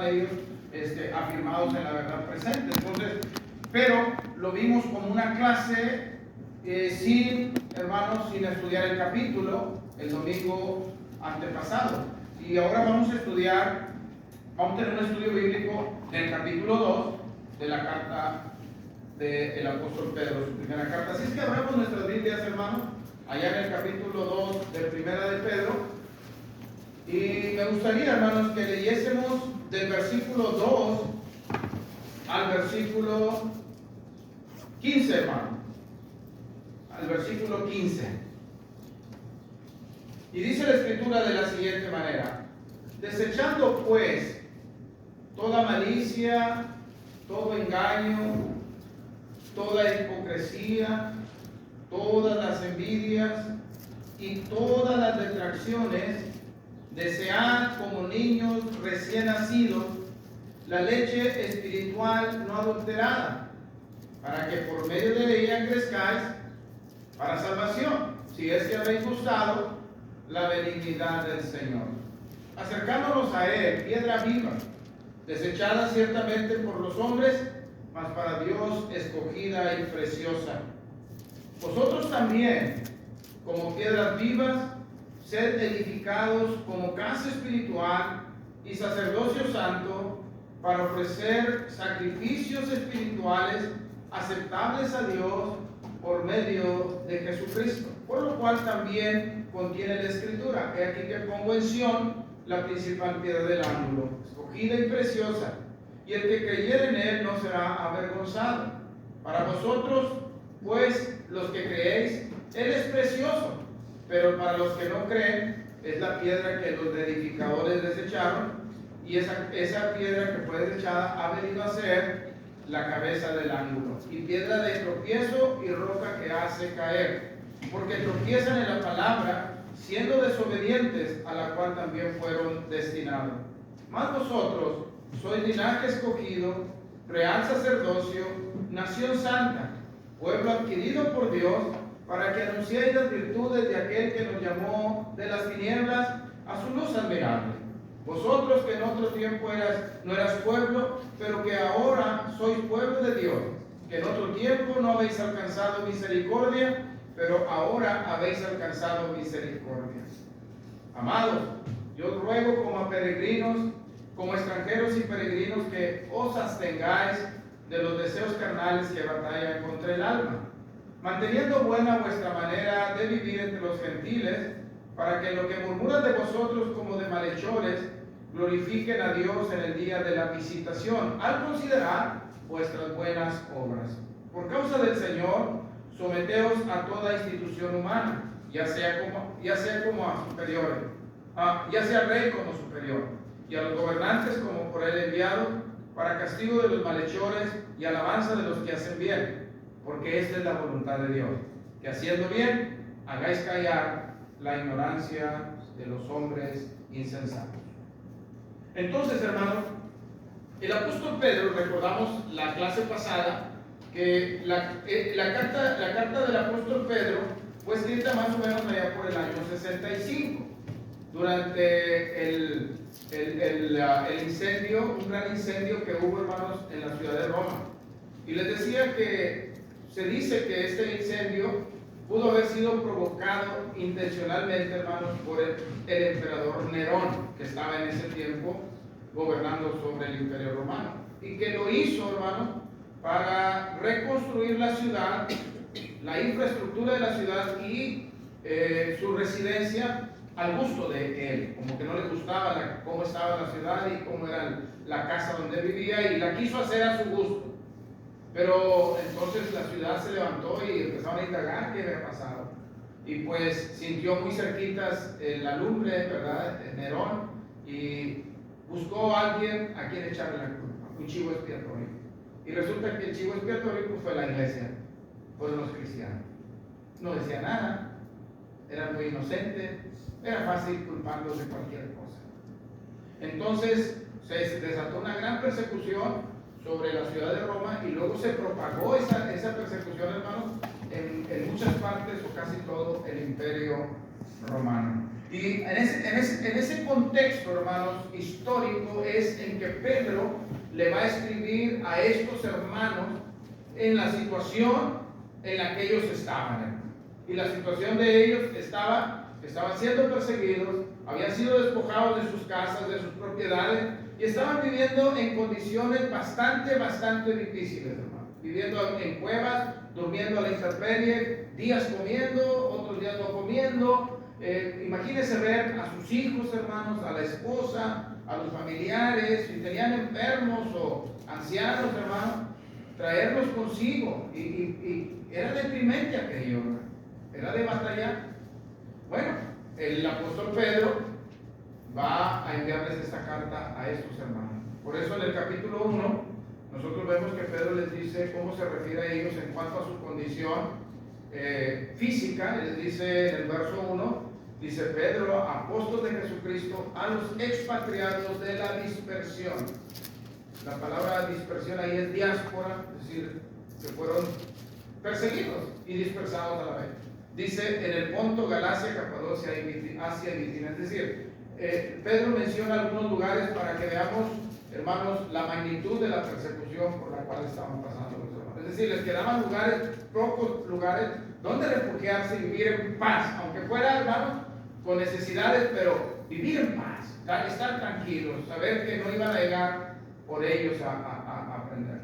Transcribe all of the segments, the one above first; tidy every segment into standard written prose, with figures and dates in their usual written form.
ellos afirmados en la verdad presente. Entonces, pero lo vimos como una clase sin estudiar el capítulo el domingo antepasado. Y ahora vamos a tener un estudio bíblico del capítulo 2 de la carta del apóstol Pedro, su primera carta. Así es que abramos nuestras Biblias, hermanos, allá en el capítulo 2 de primera de Pedro. Y me gustaría, hermanos, que leyésemos del versículo 2 al versículo 15, hermano. Al versículo 15. Y dice la Escritura de la siguiente manera: desechando pues toda malicia, todo engaño, toda hipocresía, todas las envidias y todas las detracciones, desead como niños recién nacidos la leche espiritual no adulterada, para que por medio de ella crezcáis para salvación, si es que habéis gustado la benignidad del Señor, acercándonos a Él, piedra viva, desechada ciertamente por los hombres, mas para Dios escogida y preciosa. Vosotros también, como piedras vivas, sed edificados como casa espiritual y sacerdocio santo, para ofrecer sacrificios espirituales aceptables a Dios por medio de Jesucristo. Por lo cual también contiene la Escritura: he aquí que pongo en Sión la principal piedra del ángulo, escogida y preciosa, y el que creyere en él no será avergonzado. Para vosotros, pues, los que creéis, él es precioso, pero para los que no creen, es la piedra que los edificadores desecharon, y esa piedra que fue desechada ha venido a ser la cabeza del ángulo, y piedra de tropiezo y roca que hace caer, porque tropiezan en la palabra, siendo desobedientes, a la cual también fueron destinados. Mas vosotros sois linaje escogido, real sacerdocio, nación santa, pueblo adquirido por Dios, para que anunciéis las virtudes de aquel que nos llamó de las tinieblas a su luz admirable. Vosotros que en otro tiempo no eras pueblo, pero que ahora sois pueblo de Dios, que en otro tiempo no habéis alcanzado misericordia, pero ahora habéis alcanzado misericordia. Amados, yo ruego como a peregrinos, como extranjeros y peregrinos, que os abstengáis de los deseos carnales que batallan contra el alma, manteniendo buena vuestra manera de vivir entre los gentiles, para que lo que murmuran de vosotros como de malhechores glorifiquen a Dios en el día de la visitación, al considerar vuestras buenas obras. Por causa del Señor, someteos a toda institución humana, ya sea como a superiores, ya sea rey como superior, y a los gobernantes como por él enviado, para castigo de los malhechores y alabanza de los que hacen bien, porque esta es la voluntad de Dios, que haciendo bien hagáis callar la ignorancia de los hombres insensatos. Entonces, hermanos, el apóstol Pedro, recordamos la clase pasada, que la carta del apóstol Pedro fue escrita más o menos allá por el año 65, durante el incendio, un gran incendio que hubo, hermanos, en la ciudad de Roma. Y les decía que se dice que este incendio pudo haber sido provocado intencionalmente, hermanos, por el emperador Nerón, que estaba en ese tiempo gobernando sobre el imperio romano, y que lo hizo, hermanos, para reconstruir la ciudad, la infraestructura de la ciudad y su residencia al gusto de él, como que no le gustaba cómo estaba la ciudad y cómo era la casa donde vivía, y la quiso hacer a su gusto. Pero entonces la ciudad se levantó y empezaron a indagar qué había pasado. Y pues sintió muy cerquitas la lumbre, ¿verdad?, Nerón, y buscó a alguien a quien echarle la culpa, un chivo expiatorio. Y resulta que el chivo expiatorio pues fue la iglesia, fueron los cristianos. No decía nada, era muy inocente, era fácil culparlos de cualquier cosa. Entonces se desató una gran persecución sobre la ciudad de Roma, y luego se propagó esa persecución, hermanos, en muchas partes o casi todo el imperio romano. Y en ese contexto, hermanos, histórico, es en que Pedro le va a escribir a estos hermanos en la situación en la que ellos estaban, hermanos. Y la situación de ellos estaban siendo perseguidos, habían sido despojados de sus casas, de sus propiedades, y estaban viviendo en condiciones bastante difíciles, hermano. Viviendo en cuevas, durmiendo a la intemperie, días comiendo, otros días no comiendo. Imagínense ver a sus hijos, hermanos, a la esposa, a los familiares, si tenían enfermos o ancianos, hermanos, traerlos consigo. Y era deprimente aquello, hermano. Era de batallar. Bueno, el apóstol Pedro va a enviarles esta carta a estos hermanos. Por eso en el capítulo 1 nosotros vemos que Pedro les dice cómo se refiere a ellos en cuanto a su condición física. Les dice en el verso 1, dice: Pedro, apóstol de Jesucristo, a los expatriados de la dispersión. La palabra dispersión ahí es diáspora, es decir, que fueron perseguidos y dispersados a la vez. Dice en el Ponto, Galacia, Capadocia, Asia y Bitinia. Es decir, Pedro menciona algunos lugares para que veamos, hermanos, la magnitud de la persecución por la cual estaban pasando los hermanos. Es decir, les quedaban lugares, pocos lugares, donde refugiarse y vivir en paz, aunque fuera, hermanos, con necesidades, pero vivir en paz, estar tranquilos, saber que no iban a llegar por ellos a aprender.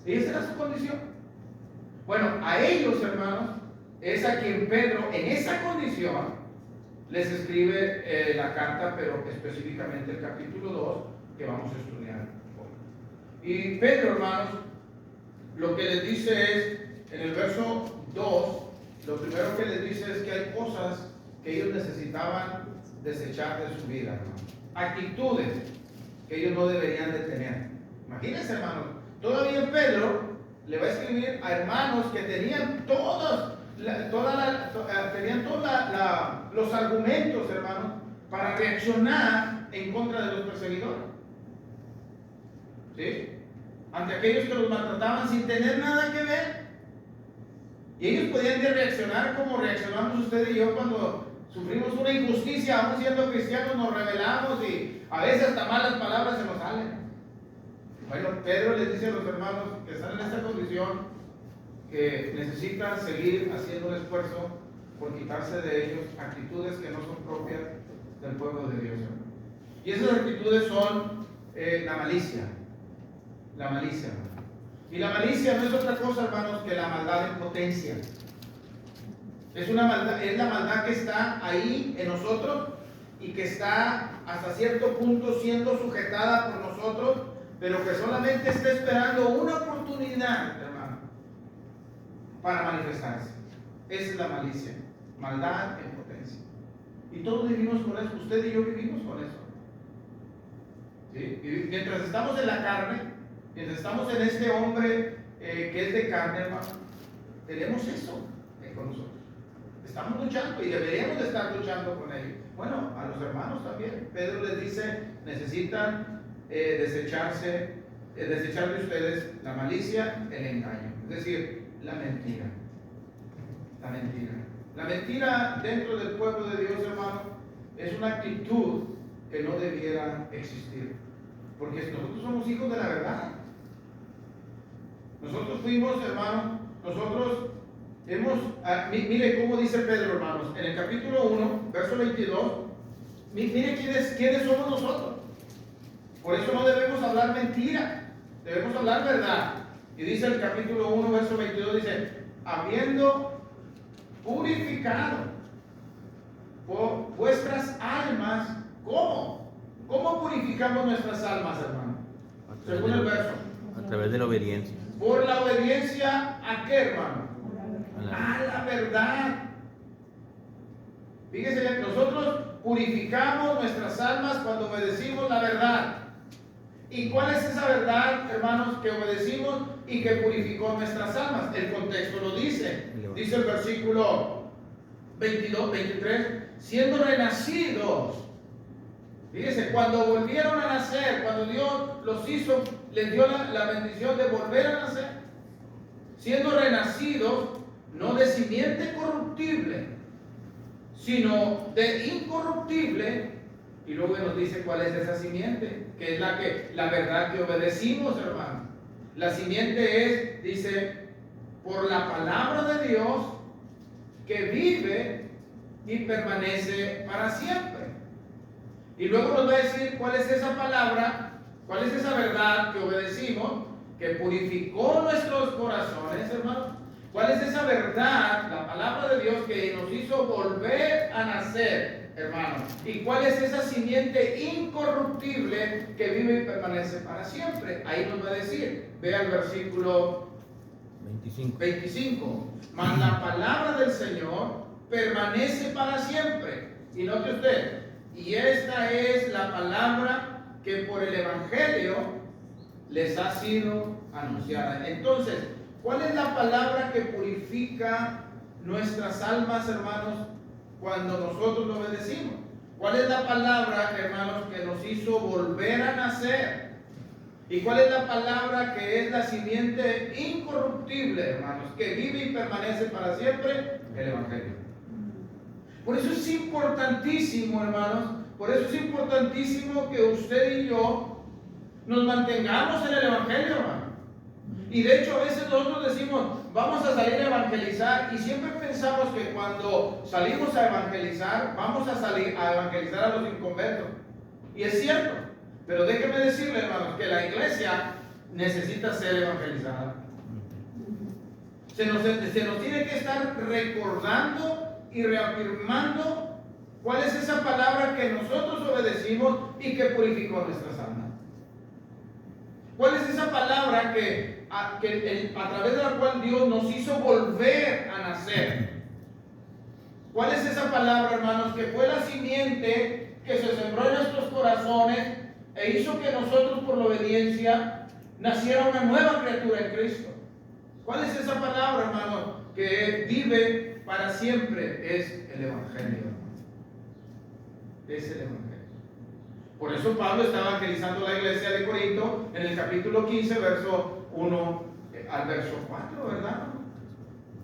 Y esa era su condición. Bueno, a ellos, hermanos, es a quien Pedro, en esa condición, les escribe la carta, pero específicamente el capítulo 2, que vamos a estudiar hoy. Y Pedro, hermanos, lo que les dice es, en el verso 2, lo primero que les dice es que hay cosas que ellos necesitaban desechar de su vida, hermanos. Actitudes que ellos no deberían de tener. Imagínense, hermanos, todavía Pedro le va a escribir a hermanos que tenían tenían los argumentos, hermanos, para reaccionar en contra de los perseguidores. ¿Sí? Ante aquellos que los maltrataban sin tener nada que ver. Y ellos podían reaccionar como reaccionamos usted y yo cuando sufrimos una injusticia, aún siendo cristianos nos rebelamos y a veces hasta malas palabras se nos salen. Bueno, Pedro les dice a los hermanos que están en esta condición que necesitan seguir haciendo un esfuerzo por quitarse de ellos actitudes que no son propias del pueblo de Dios, hermano. Y esas actitudes son la malicia. La malicia, hermano. Y la malicia no es otra cosa, hermanos, que la maldad en potencia. Es una maldad, es la maldad que está ahí en nosotros y que está hasta cierto punto siendo sujetada por nosotros, pero que solamente está esperando una oportunidad, hermano, para manifestarse. Esa es la malicia, maldad en potencia. Y todos vivimos con eso, usted y yo vivimos con eso. ¿Sí? Y mientras estamos en la carne, mientras estamos en este hombre que es de carne, hermano, tenemos eso con nosotros. Estamos luchando y deberíamos de estar luchando con ellos. Bueno, a los hermanos también. Pedro les dice, necesitan desechar de ustedes la malicia, el engaño. Es decir, la mentira. La mentira. La mentira dentro del pueblo de Dios, hermano, es una actitud que no debiera existir. Porque nosotros somos hijos de la verdad. Nosotros fuimos, hermano, nosotros mire cómo dice Pedro, hermanos, en el capítulo 1, verso 22, mire quiénes somos nosotros. Por eso no debemos hablar mentira, debemos hablar verdad. Y dice el capítulo 1, verso 22, dice, habiendo purificado por vuestras almas, ¿cómo? ¿Cómo purificamos nuestras almas, hermano? Según el verso. A través de la obediencia. Por la obediencia, ¿a qué, hermano? A la verdad. Fíjense, nosotros purificamos nuestras almas cuando obedecimos la verdad. ¿Y cuál es esa verdad, hermanos, que obedecimos y que purificó nuestras almas? El contexto lo dice. Dice el versículo 22, 23, siendo renacidos. Fíjense, cuando volvieron a nacer, cuando Dios los hizo, les dio la bendición de volver a nacer, siendo renacidos, no de simiente corruptible, sino de incorruptible. Y luego nos dice cuál es esa simiente, que es la verdad que obedecimos, hermano. La simiente es, dice, por la palabra de Dios que vive y permanece para siempre. Y luego nos va a decir cuál es esa palabra, cuál es esa verdad que obedecimos, que purificó nuestros corazones, hermano. ¿Cuál es esa verdad, la palabra de Dios que nos hizo volver a nacer, hermano? ¿Y cuál es esa simiente incorruptible que vive y permanece para siempre? Ahí nos va a decir, vea el versículo 25. Mas la palabra del Señor permanece para siempre. Y note usted, y esta es la palabra que por el Evangelio les ha sido anunciada. Entonces, ¿cuál es la palabra que purifica nuestras almas, hermanos, cuando nosotros lo obedecimos? ¿Cuál es la palabra, hermanos, que nos hizo volver a nacer? ¿Y cuál es la palabra que es la simiente incorruptible, hermanos, que vive y permanece para siempre? El Evangelio. Por eso es importantísimo, hermanos, por eso es importantísimo que usted y yo nos mantengamos en el Evangelio, hermano. Y de hecho a veces nosotros decimos, vamos a salir a evangelizar, y siempre pensamos que cuando salimos a evangelizar, vamos a salir a evangelizar a los inconversos. Y es cierto, pero déjeme decirle, hermanos, que la iglesia necesita ser evangelizada. Se nos tiene que estar recordando y reafirmando cuál es esa palabra que nosotros obedecimos y que purificó nuestras almas. ¿Cuál es esa palabra a través de la cual Dios nos hizo volver a nacer? ¿Cuál es esa palabra, hermanos, que fue la simiente que se sembró en nuestros corazones e hizo que nosotros por la obediencia naciera una nueva criatura en Cristo? ¿Cuál es esa palabra, hermano, que vive para siempre? Es el Evangelio. Es el Evangelio. Por eso Pablo está evangelizando la iglesia de Corinto en el capítulo 15, verso 1 al verso 4, ¿verdad?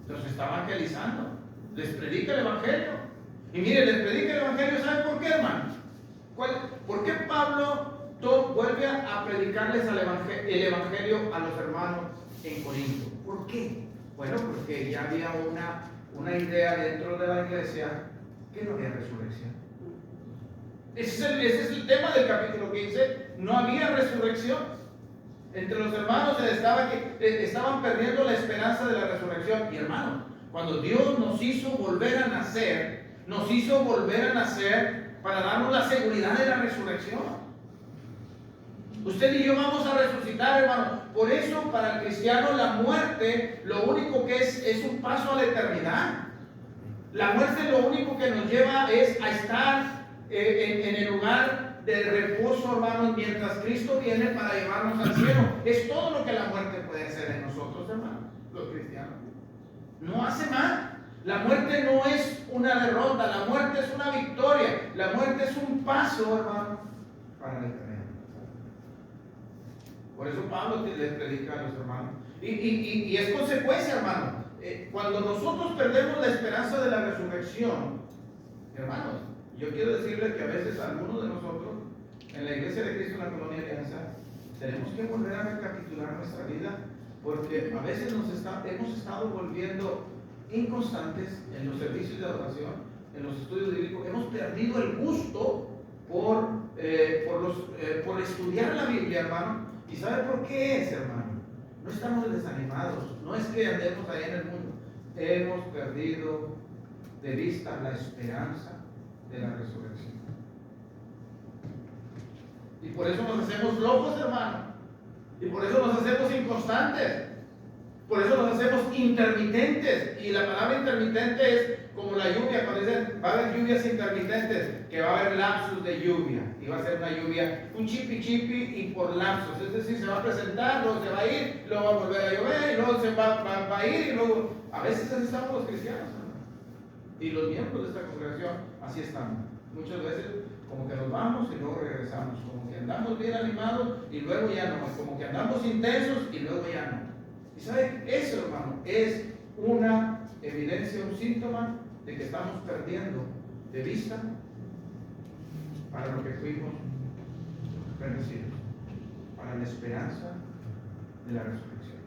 Los está evangelizando. Les predica el Evangelio. Y mire, les predica el Evangelio, ¿saben por qué, hermano? ¿Por qué Pablo vuelve a predicarles el Evangelio a los hermanos en Corinto? ¿Por qué? Bueno, porque ya había una idea dentro de la iglesia que no había resurrección. Ese es el tema del capítulo 15. No había resurrección. Entre los hermanos estaban perdiendo la esperanza de la resurrección. Y hermano, cuando Dios nos hizo volver a nacer para darnos la seguridad de la resurrección. Usted y yo vamos a resucitar, hermano. Por eso, para el cristiano, la muerte, lo único que es un paso a la eternidad. La muerte lo único que nos lleva es a estar en el lugar de reposo, hermanos, mientras Cristo viene para llevarnos al cielo. Es todo lo que la muerte puede hacer en nosotros, hermanos, los cristianos. No hace mal. La muerte no es una derrota, la muerte es una victoria. La muerte es un paso, hermano, para la eternidad. Por eso Pablo les predica a los hermanos. Y es consecuencia, hermano. Cuando nosotros perdemos la esperanza de la resurrección, hermanos, yo quiero decirles que a veces algunos de nosotros, en la iglesia de Cristo en la Colonia Alianza, tenemos que volver a recapitular nuestra vida, porque a veces hemos estado volviendo inconstantes en los servicios de adoración, en los estudios bíblicos. Hemos perdido el gusto por estudiar la Biblia, hermano. ¿Y sabe por qué es, hermano? No estamos desanimados, no es que andemos ahí en el mundo. Hemos perdido de vista la esperanza de la resurrección. Y por eso nos hacemos locos, hermano. Y por eso nos hacemos inconstantes. Por eso nos hacemos intermitentes. Y la palabra intermitente es como la lluvia. Cuando dicen va a haber lluvias intermitentes, que va a haber lapsos de lluvia. Y va a ser una lluvia, un chipi y por lapsos. Es decir, se va a presentar, luego se va a ir, luego va a volver a llover, y luego se va a ir, y luego. A veces así estamos los cristianos, hermano. Y los miembros de esta congregación así están. Muchas veces como que nos vamos y luego regresamos. Como que andamos bien animados y luego ya no. Como que andamos intensos y luego ya no. Y ¿sabe? Eso, hermano, es una evidencia, un síntoma de que estamos perdiendo de vista para lo que fuimos bendecidos, para la esperanza de la resurrección.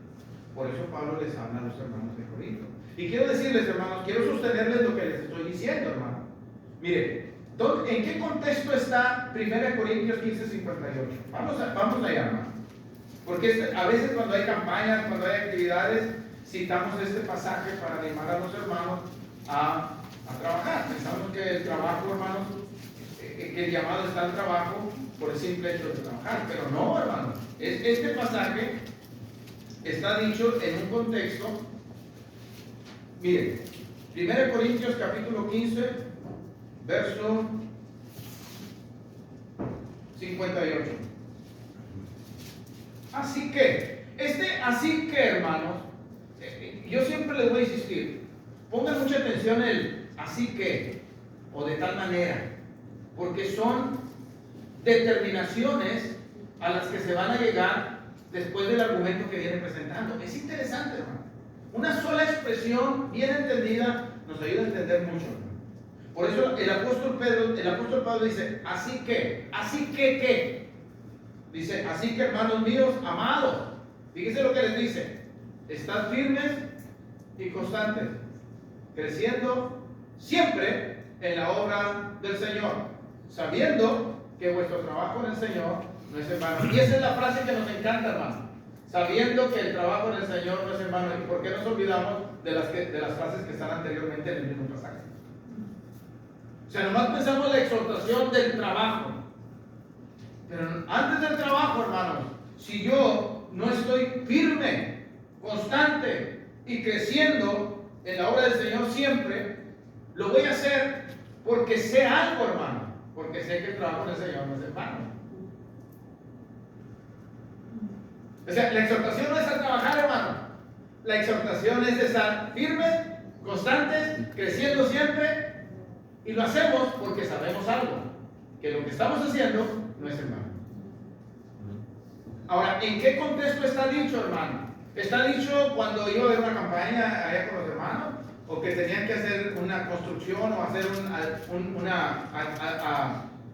Por eso Pablo les habla a los hermanos de Corinto. Y quiero decirles, hermanos, quiero sostenerles lo que les estoy diciendo, hermano. Mire, ¿en qué contexto está 1 Corintios 15:58? Vamos allá, hermano. Porque a veces cuando hay campañas, cuando hay actividades, citamos este pasaje para animar a los hermanos a trabajar. Pensamos que el trabajo, hermanos, que el llamado está al trabajo por el simple hecho de trabajar. Pero no, hermano. Este pasaje está dicho en un contexto. Miren, 1 Corintios capítulo 15, verso 58. Así que, hermanos, yo siempre les voy a insistir, pongan mucha atención el así que, o de tal manera, porque son determinaciones a las que se van a llegar después del argumento que viene presentando. Es interesante, hermano. Una sola expresión bien entendida nos ayuda a entender mucho. Por eso el apóstol Pablo dice, así que, ¿qué? Dice, así que hermanos míos, amados, fíjense lo que les dice, estad firmes y constantes, creciendo siempre en la obra del Señor, sabiendo que vuestro trabajo en el Señor no es en vano. Y esa es la frase que nos encanta, hermano. Sabiendo que el trabajo en el Señor no es en vano. ¿Y por qué nos olvidamos de las frases que están anteriormente en el mismo pasaje? O sea, nomás pensamos en la exhortación del trabajo. Pero antes del trabajo, hermanos, si yo no estoy firme, constante y creciendo en la obra del Señor siempre, lo voy a hacer porque sé algo, hermano. Porque sé que el trabajo en el Señor no es en vano. O sea, la exhortación no es a trabajar, hermano. La exhortación es de estar firmes, constantes, creciendo siempre. Y lo hacemos porque sabemos algo. Que lo que estamos haciendo no es en vano. Ahora, ¿en qué contexto está dicho, hermano? ¿Está dicho cuando iba a ver una campaña allá con los hermanos? ¿O que tenían que hacer una construcción o hacer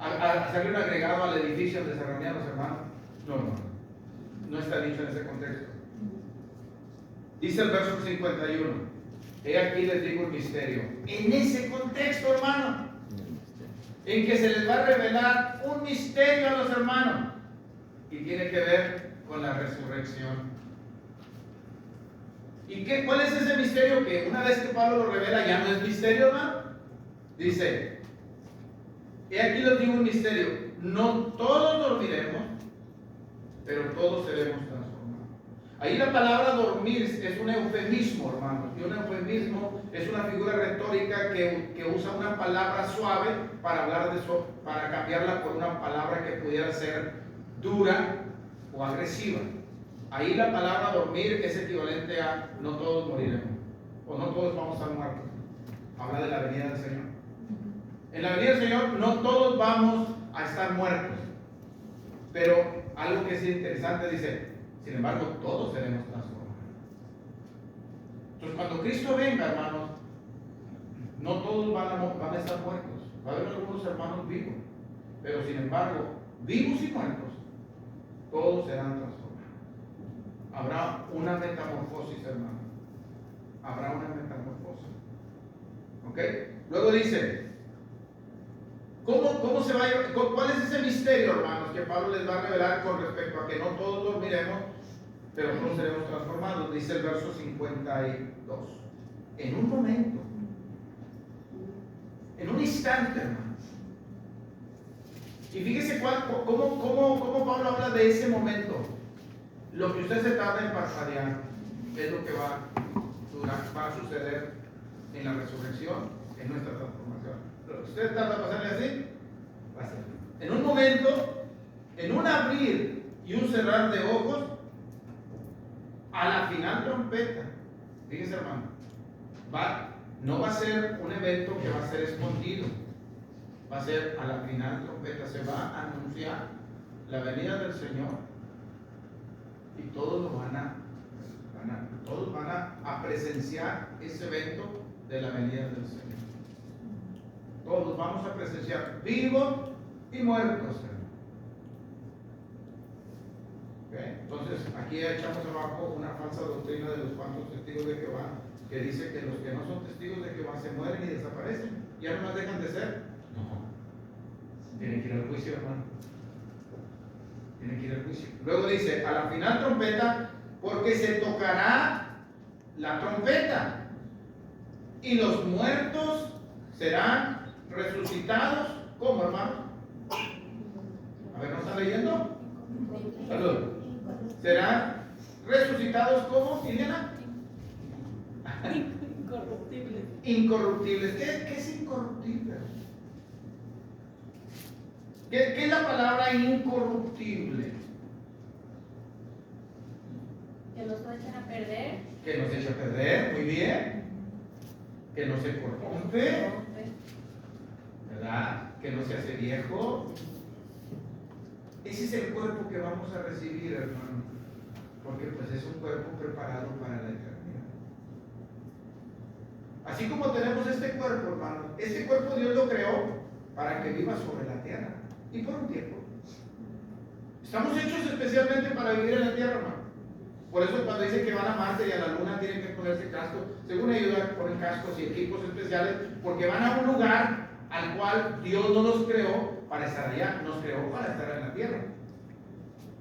hacerle un agregado al edificio donde se reunían los hermanos? No. No está dicho en ese contexto. Dice el verso 51. He aquí les digo un misterio. En ese contexto, hermano, en que se les va a revelar un misterio a los hermanos. Y tiene que ver con la resurrección. ¿Y cuál es ese misterio que una vez que Pablo lo revela ya no es misterio, hermano? Dice, he aquí les digo un misterio. No todos dormiremos, pero todos seremos transformados. Ahí la palabra dormir es un eufemismo, hermanos. Y un eufemismo es una figura retórica que usa una palabra suave para hablar de eso, para cambiarla por una palabra que pudiera ser dura o agresiva. Ahí la palabra dormir es equivalente a no todos moriremos, o no todos vamos a estar muertos. Habla de la venida del Señor. En la venida del Señor no todos vamos a estar muertos, pero algo que es interesante dice, sin embargo, todos seremos transformados. Entonces, cuando Cristo venga, hermanos, no todos van a estar muertos. Va a haber algunos hermanos vivos, pero sin embargo, vivos y muertos, todos serán transformados. Habrá una metamorfosis, hermano. Habrá una metamorfosis. ¿Ok? Luego dice, ¿cómo se va a llevar? ¿Cuál es ese misterio, hermanos, que Pablo les va a revelar con respecto a que no todos dormiremos, pero todos seremos transformados? Dice el verso 52. En un momento, en un instante, hermanos. Y fíjese cómo Pablo habla de ese momento. Lo que usted se tarda en parpadear es lo que va a suceder en la resurrección, en nuestra transformación. Lo que usted tarda en pasarle así, va a ser. En un momento, en un abrir y un cerrar de ojos, a la final trompeta, fíjese, hermano, no va a ser un evento que va a ser escondido, va a ser a la final trompeta, se va a anunciar la venida del Señor. Y todos van a presenciar ese evento de la venida del Señor. Todos vamos a presenciar, vivos y muertos. ¿Okay? Entonces, aquí echamos abajo una falsa doctrina de los falsos testigos de Jehová, que dice que los que no son testigos de Jehová se mueren y desaparecen, ya no más dejan de ser. No. Tienen que ir al juicio, hermano. Tienen que ir al juicio. Luego dice, a la final trompeta, porque se tocará la trompeta, y los muertos serán resucitados. ¿Cómo, hermano? A ver, ¿no están leyendo? Salud. Serán resucitados como, Liliana. Incorruptibles. Incorruptibles. ¿Qué es incorruptible? ¿Qué es la palabra incorruptible? Que no se echan a perder. Que no se echa a perder, muy bien. Que no se corrompe, ¿verdad? Que no se hace viejo. Ese es el cuerpo que vamos a recibir, hermano, porque pues es un cuerpo preparado para la eternidad. Así como tenemos este cuerpo, hermano, este cuerpo Dios lo creó para que viva sobre la tierra y por un tiempo. Estamos hechos especialmente para vivir en la tierra, hermano. Por eso cuando dicen que van a Marte y a la Luna tienen que ponerse casco, según ellos ponen cascos y equipos especiales, porque van a un lugar al cual Dios no los creó para estar allá, nos creó para estar en la tierra.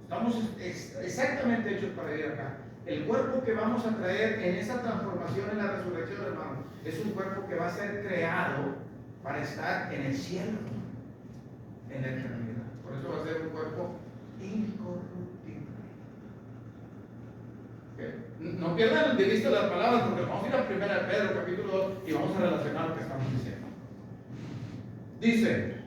Estamos exactamente hechos para vivir acá. El cuerpo que vamos a traer en esa transformación, en la resurrección, hermano, es un cuerpo que va a ser creado para estar en el cielo, en la eternidad. Por eso va a ser un cuerpo incorruptible. ¿Okay? No pierdan de vista las palabras, porque vamos a ir a 1 Pedro capítulo 2 y vamos a relacionar lo que estamos diciendo. Dice,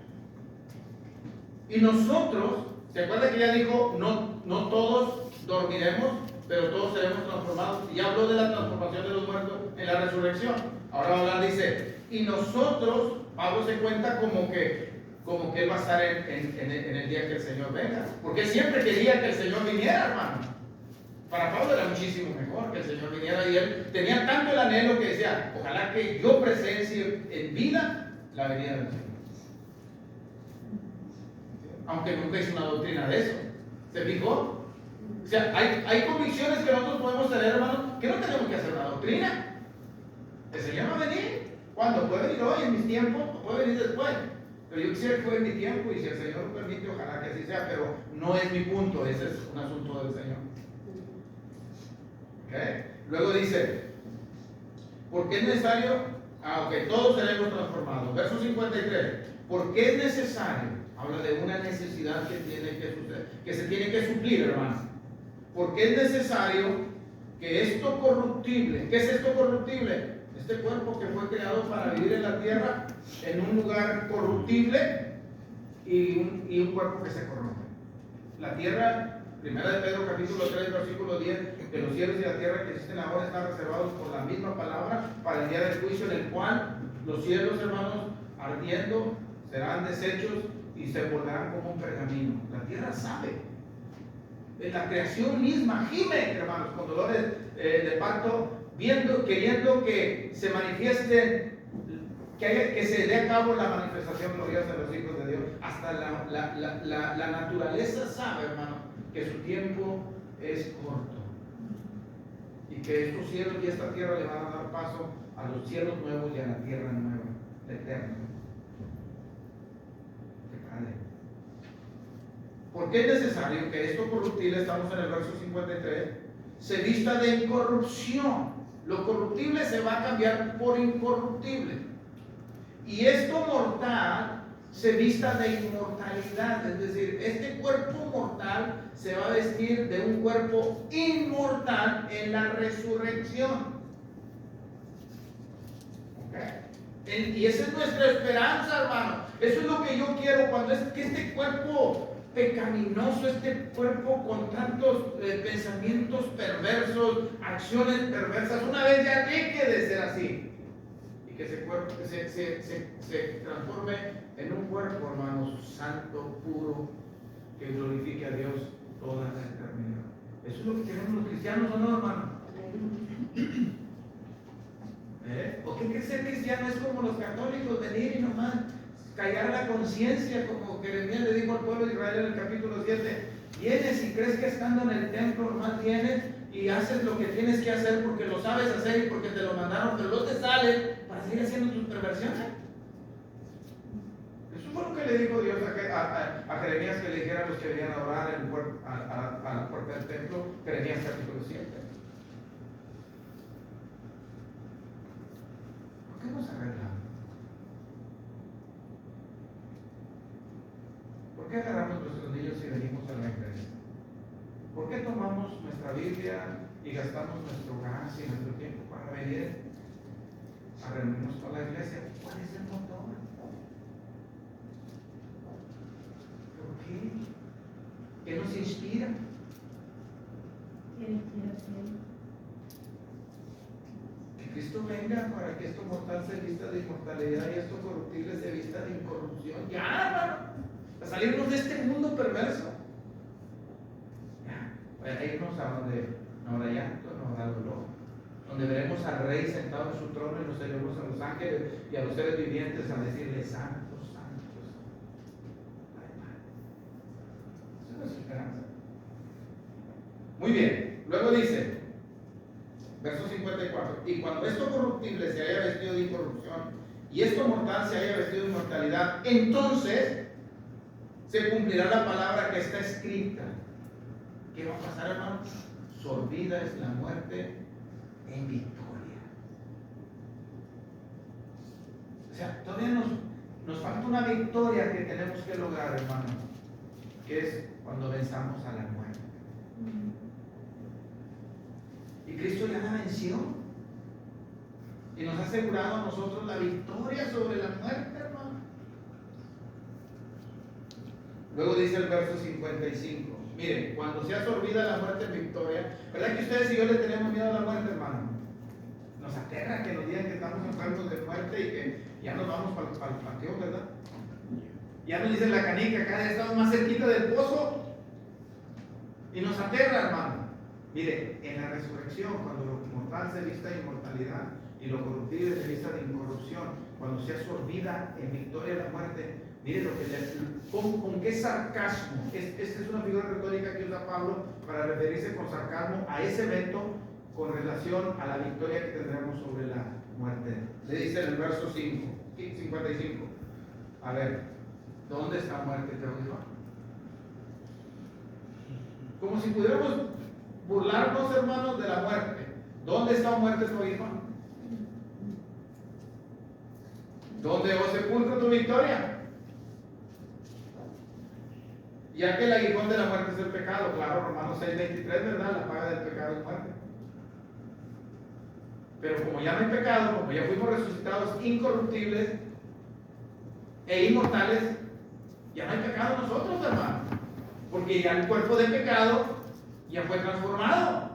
y nosotros, ¿se acuerda que ya dijo, no todos dormiremos, pero todos seremos transformados? Y ya habló de la transformación de los muertos en la resurrección. Ahora va a hablar, dice, y nosotros, Pablo se cuenta como que él va a estar en el día que el Señor venga. Porque él siempre quería que el Señor viniera, hermano. Para Pablo era muchísimo mejor que el Señor viniera, y él tenía tanto el anhelo que decía, ojalá que yo presencie en vida la venida del Señor. Aunque nunca hizo una doctrina de eso. ¿Se fijó? O sea, hay convicciones que nosotros podemos tener, hermano, que no tenemos que hacer una doctrina. El Señor va a venir. ¿Cuándo? Puede venir hoy, en mis tiempos, o puede venir después. Pero yo quisiera que fuera en mi tiempo, y si el Señor lo permite, ojalá que así sea, pero no es mi punto, ese es un asunto del Señor. ¿Okay? Luego dice, ¿por qué es necesario? Todos seremos transformados. Verso 53. ¿Por qué es necesario? Habla de una necesidad que tiene que suceder, que se tiene que suplir, hermano. ¿Por qué es necesario que esto corruptible? ¿Qué es esto corruptible? Este cuerpo que fue creado para vivir en la tierra, en un lugar corruptible, y un cuerpo que se corrompe. La tierra, 1 Pedro capítulo 3, versículo 10, que los cielos y la tierra que existen ahora están reservados por la misma palabra para el día del juicio, en el cual los cielos, hermanos, ardiendo, serán deshechos y se volverán como un pergamino. La tierra sabe. La creación misma gime, hermanos, con dolores de parto, queriendo que se manifieste, que se dé a cabo la manifestación gloriosa de los hijos de Dios. Hasta la naturaleza sabe, hermano, que su tiempo es corto, y que estos cielos y esta tierra le van a dar paso a los cielos nuevos y a la tierra nueva, eterna. ¿Por qué es necesario que esto corruptible, estamos en el verso 53, se vista de incorrupción? Lo corruptible se va a cambiar por incorruptible, y esto mortal se vista de inmortalidad. Es decir, este cuerpo mortal se va a vestir de un cuerpo inmortal en la resurrección. ¿Okay? Y esa es nuestra esperanza, hermano. Eso es lo que yo quiero, cuando es que este cuerpo pecaminoso, este cuerpo con tantos pensamientos perversos, acciones perversas, una vez ya deje de ser así, y que ese cuerpo se transforme en un cuerpo, hermanos, santo, puro, que glorifique a Dios toda la eternidad. Eso es lo que queremos los cristianos, ¿o no, hermano? ¿O porque que ser cristiano es como los católicos, venir y nomás callar la conciencia, como Jeremías le dijo al pueblo de Israel en el capítulo 7. Vienes y crees que estando en el templo nomás vienes y haces lo que tienes que hacer porque lo sabes hacer y porque te lo mandaron, pero no te sale para seguir haciendo tus perversiones. Eso fue lo que le dijo Dios a Jeremías, que le dijera a los que venían a orar a la puerta del templo. Jeremías capítulo 7. ¿Por qué nos arreglamos? ¿Por qué agarramos nuestros niños y venimos a la iglesia? ¿Por qué tomamos nuestra Biblia y gastamos nuestro gas y nuestro tiempo para venir a reunirnos con la iglesia? ¿Cuál es el motor? ¿Por qué? ¿Qué nos inspira? ¿Qué inspiración? Que Cristo venga para que esto mortal se vista de inmortalidad y esto corruptible se vista de incorrupción. Ya, hermano. A salirnos de este mundo perverso. Ya, para irnos a donde no habrá llanto, no habrá dolor, donde veremos al Rey sentado en su trono y nos oiremos a los ángeles y a los seres vivientes a decirle: santo, santo, santo. Esa es la esperanza. Muy bien, luego dice, verso 54: y cuando esto corruptible se haya vestido de incorrupción y esto mortal se haya vestido de inmortalidad, entonces se cumplirá la palabra que está escrita. ¿Qué va a pasar, hermano? Sorbida es la muerte en victoria. O sea, todavía nos falta una victoria que tenemos que lograr, hermano, que es cuando venzamos a la muerte. Y Cristo ya la venció y nos ha asegurado a nosotros la victoria sobre la muerte, hermano. Luego dice el verso 55. Miren, cuando sea sorbida la muerte en victoria, ¿verdad que ustedes y yo le tenemos miedo a la muerte, hermano? Nos aterra que nos digan que estamos enfermos de muerte y que ya nos vamos para el panteón, ¿verdad? Ya nos dicen la canica, cada vez estamos más cerquita del pozo y nos aterra, hermano. Mire, en la resurrección, cuando lo mortal se vista de inmortalidad y lo corruptible se vista de incorrupción, cuando sea sorbida en victoria la muerte, mire lo que con qué sarcasmo. Esta es una figura retórica que usa Pablo para referirse con sarcasmo a ese evento con relación a la victoria que tendremos sobre la muerte. Le dice en el verso 55. A ver, ¿dónde está muerte, te oigo? Como si pudiéramos burlarnos, hermanos, de la muerte. ¿Dónde está muerte, tu hijo? ¿Dónde, oh sepulcro, tu victoria? Ya que el aguijón de la muerte es el pecado, claro, Romanos 6:23, ¿verdad? La paga del pecado es muerte. Pero como ya no hay pecado, como ya fuimos resucitados incorruptibles e inmortales, ya no hay pecado en nosotros, hermano. Porque ya el cuerpo de pecado ya fue transformado.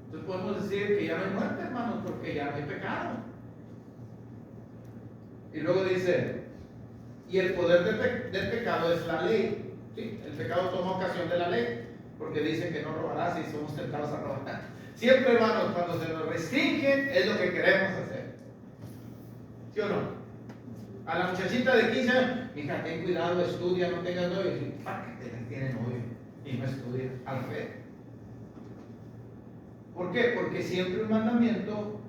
Entonces podemos decir que ya no hay muerte, hermanos, porque ya no hay pecado. Y luego dice, y el poder del pecado es la ley. ¿Sí? El pecado toma ocasión de la ley, porque dice que no robarás y somos tentados a robar. Siempre, hermanos, cuando se nos restringen es lo que queremos hacer. ¿Sí o no? A la muchachita de 15 años, mija, ten cuidado, estudia, no tengas novio. ¿Para qué tiene novio y no estudia? Al revés. ¿Por qué? Porque siempre un mandamiento,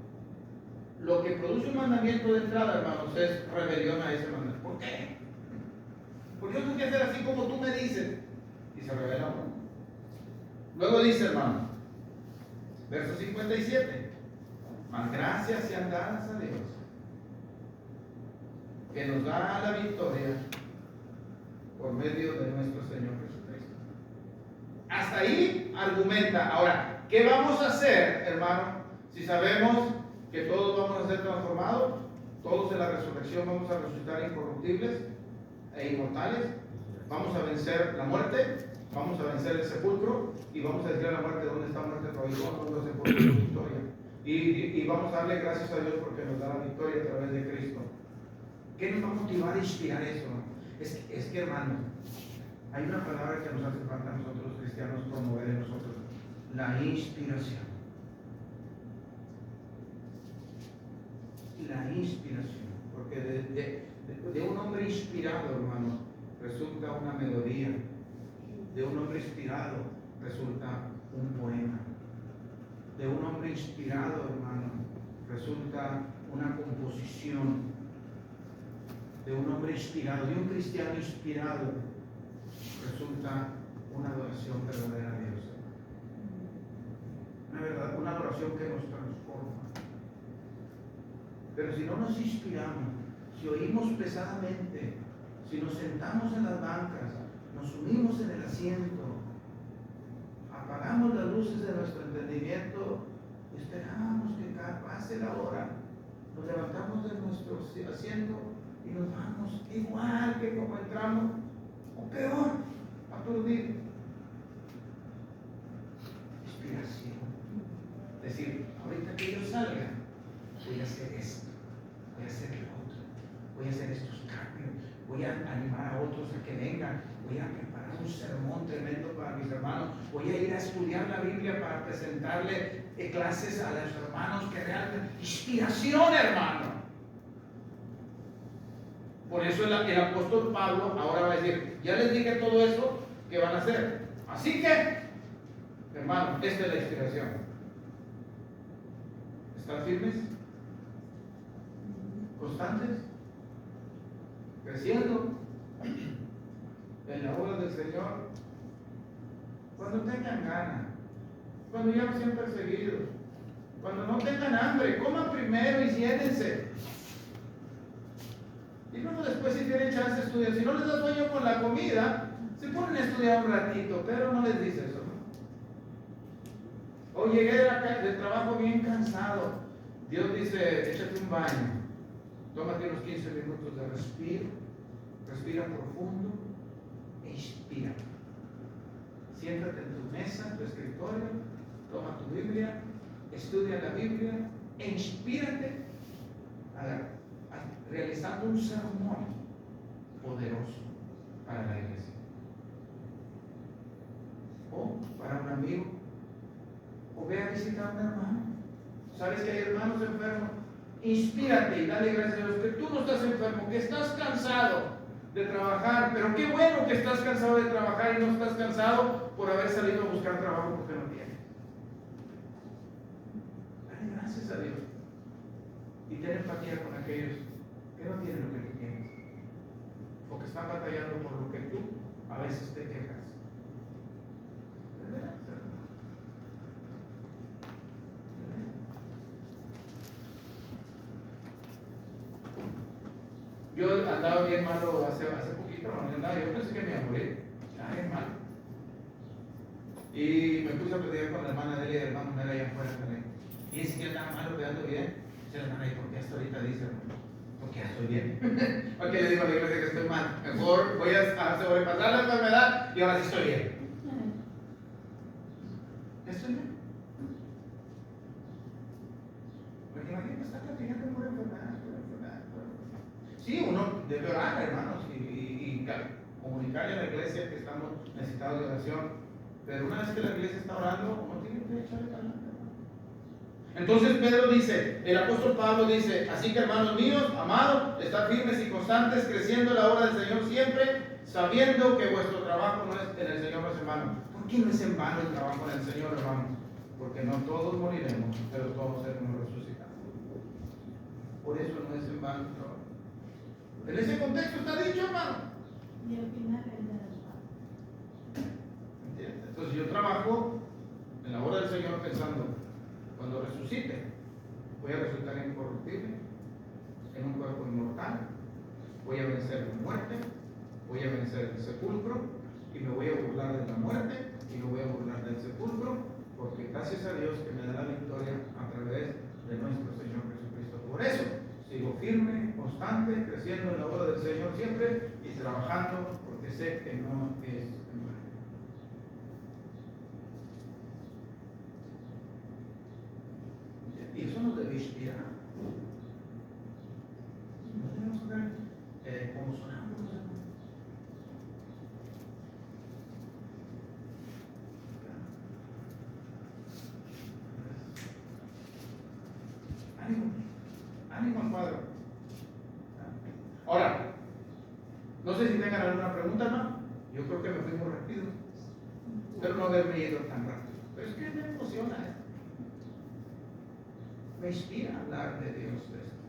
lo que produce un mandamiento de entrada, hermanos, es rebelión a ese mandamiento. ¿Por qué? Porque yo tengo que hacer así como tú me dices. Y se revela uno. Luego dice, hermano, verso 57. Mas gracias sean dadas a Dios, que nos da la victoria por medio de nuestro Señor Jesucristo. Hasta ahí argumenta. Ahora, ¿qué vamos a hacer, hermano, si sabemos que todos vamos a ser transformados? Todos en la resurrección vamos a resucitar incorruptibles e inmortales. Vamos a vencer la muerte, vamos a vencer el sepulcro y vamos a decir a la muerte: ¿dónde está muerte? Vamos a sepulcro de victoria. Y vamos a darle gracias a Dios porque nos da la victoria a través de Cristo. ¿Qué nos va a motivar a inspirar eso? Es que, hermano, hay una palabra que nos hace falta a nosotros los cristianos promover en nosotros: la inspiración. inspiración. Porque de un hombre inspirado, hermano, resulta una melodía. De un hombre inspirado resulta un poema. De un hombre inspirado, hermano, resulta una composición. De un hombre inspirado, de un cristiano inspirado, resulta una adoración verdadera a Dios. Una adoración que nos transforma. Pero si no nos inspiramos, si oímos pesadamente, si nos sentamos en las bancas, nos unimos en el asiento, apagamos las luces de nuestro entendimiento, esperamos que pase la hora, nos levantamos de nuestro asiento y nos vamos igual que como entramos, o peor, aturdidos. Inspiración. Es decir, ahorita que yo salga, voy a hacer esto, voy a hacer lo otro, voy a hacer estos cambios, voy a animar a otros a que vengan, voy a preparar un sermón tremendo para mis hermanos, voy a ir a estudiar la Biblia para presentarle clases a los hermanos que realmente... Inspiración, hermano. Por eso el apóstol Pablo ahora va a decir, ya les dije todo eso que van a hacer. Así que, hermano, esta es la inspiración. ¿Están firmes? ¿Constantes? ¿Creciendo en la obra del Señor? Cuando tengan ganas, cuando ya no sean perseguidos, cuando no tengan hambre, coman primero y llénense. Y luego después, si tienen chance, estudian. Si no les da sueño con la comida, se ponen a estudiar un ratito, pero no les dice eso, ¿no? O llegué de trabajo bien cansado. Dios dice, échate un baño, tómate unos 15 minutos de respiro, respira profundo e inspira. Siéntate en tu mesa, en tu escritorio, toma tu Biblia, estudia la Biblia e inspírate realizando un sermón poderoso para la iglesia o para un amigo, o ve a visitar a un hermano. Sabes que hay hermanos enfermos, inspírate y dale gracias a Dios que tú no estás enfermo, que estás cansado de trabajar, pero qué bueno que estás cansado de trabajar y no estás cansado por haber salido a buscar trabajo porque no tienes. Dale gracias a Dios y ten empatía con aquellos que no tienen lo que tú tienes o que están batallando por lo que tú a veces te quejas. Yo andaba bien malo hace poquito, yo pensé que me iba a morir, estaba bien malo. Y me puse a platicar con la hermana de ella y el hermano de ella afuera también. Y es que yo estaba malo, quedando bien. Dice la hermana, ¿y por qué hasta ahorita dice? Porque ya estoy bien. ¿Por qué le digo a la iglesia que estoy mal? Mejor voy a sobrepasar la enfermedad y ahora sí estoy bien. ¿Estoy bien? Porque imagínate, está platicando por enfermedad. Sí, uno debe orar, hermanos, y comunicarle a la iglesia que estamos necesitados de oración. Pero una vez que la iglesia está orando, uno tiene que echarle para adelante. Entonces Pedro dice, el apóstol Pablo dice, así que hermanos míos, amados, estad firmes y constantes, creciendo en la obra del Señor siempre, sabiendo que vuestro trabajo no es en el Señor, no es en vano. ¿Por qué no es en vano el trabajo en el Señor, hermanos? Porque no todos moriremos, pero todos seremos resucitados. Por eso no es en vano el trabajo. En ese contexto está dicho, hermano. Y al final es de las manos. ¿Entiendes? Entonces yo trabajo en la obra del Señor pensando, cuando resucite, voy a resultar incorruptible, en un cuerpo inmortal, voy a vencer la muerte, voy a vencer el sepulcro, y me voy a burlar de la muerte, y me voy a burlar del sepulcro, porque gracias a Dios que me da la victoria a través de nuestro Señor Jesucristo. Por eso, sigo firme, constante, creciendo en la obra del Señor siempre, y trabajando, porque sé que no es en vano. Y eso nos debe inspirar. No debemos ver como sonámbulos. Ánimo, ánimo, Padre. sé si tengan alguna pregunta, hermano. Yo creo que me fui muy rápido. Espero no haberme ido tan rápido. Pero es que me emociona esto. Me inspira hablar de Dios de esto.